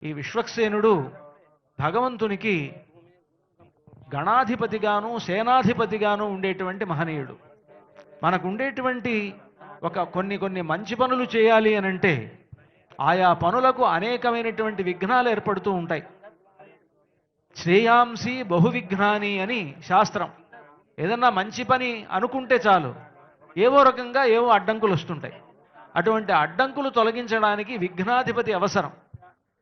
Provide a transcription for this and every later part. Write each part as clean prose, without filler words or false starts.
ఈ విశ్వక్సేనుడు భగవంతునికి గణాధిపతిగాను సేనాధిపతిగాను ఉండేటువంటి మహనీయుడు. మనకు ఉండేటువంటి కొన్ని మంచి పనులు చేయాలి అనంటే ఆయా పనులకు అనేకమైనటువంటి విఘ్నాలు ఏర్పడుతూ ఉంటాయి. శ్రేయాంసి బహువిఘ్నాని అని శాస్త్రం. ఏదన్నా మంచి పని అనుకుంటే చాలు ఏవో రకంగా ఏవో అడ్డంకులు వస్తుంటాయి. అటువంటి అడ్డంకులు తొలగించడానికి విఘ్నాధిపతి అవసరం.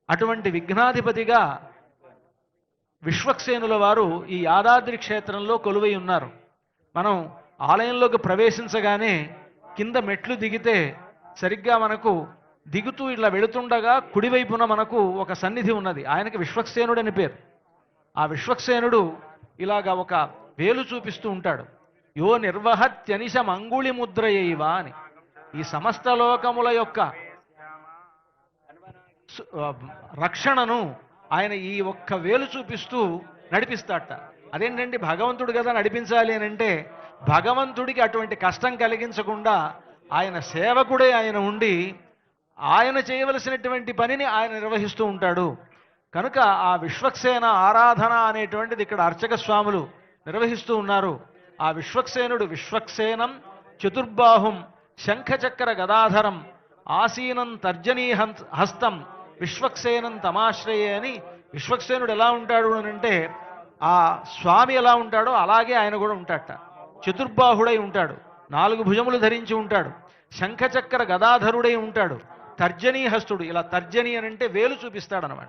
అటువంటి విఘ్నాధిపతిగా విశ్వక్సేనుల వారు ఈ యాదాద్రి క్షేత్రంలో కొలువై ఉన్నారు. మనం ఆలయంలోకి ప్రవేశించగానే కింద మెట్లు దిగితే సరిగ్గా మనకు దిగుతూ ఇలా వెళుతుండగా కుడివైపున మనకు ఒక సన్నిధి ఉన్నది. ఆయనకి విశ్వక్సేనుడు అని పేరు. ఆ విశ్వక్సేనుడు ఇలాగా ఒక వేలు చూపిస్తూ ఉంటాడు. యో నిర్వహత్యనిశం అంగుళి ముద్రయైవ అని. ఈ సమస్త లోకముల యొక్క రక్షణను ఆయన ఈ ఒక్క వేలు చూపిస్తూ నడిపిస్తాడట. అదేంటండి భగవంతుడు కదా నడిపించాలి అని అంటే, భగవంతుడికి అటువంటి కష్టం కలిగించకుండా ఆయన సేవకుడే ఆయన ఉండి ఆయన చేయవలసినటువంటి పనిని ఆయన నిర్వహిస్తూ ఉంటాడు. కనుక ఆ విశ్వక్సేన ఆరాధన అనేటువంటిది ఇక్కడ అర్చక స్వాములు నిర్వహిస్తూ ఉన్నారు. ఆ విశ్వక్సేనుడు విశ్వక్సేనం చతుర్బాహుం శంఖచక్ర గదాధరం ఆసీనం తర్జనీ హస్తం విశ్వక్సేనం తమాశ్రయే అని. విశ్వక్సేనుడు ఎలా ఉంటాడు అని అంటే ఆ స్వామి ఎలా ఉంటాడో అలాగే ఆయన కూడా ఉంటాడట. చతుర్బాహుడై ఉంటాడు, 4 భుజములు ధరించి ఉంటాడు, శంఖచక్ర గదాధరుడై ఉంటాడు, తర్జనీ హస్తుడు. ఇలా తర్జని అని అంటే వేలు చూపిస్తాడనమాట.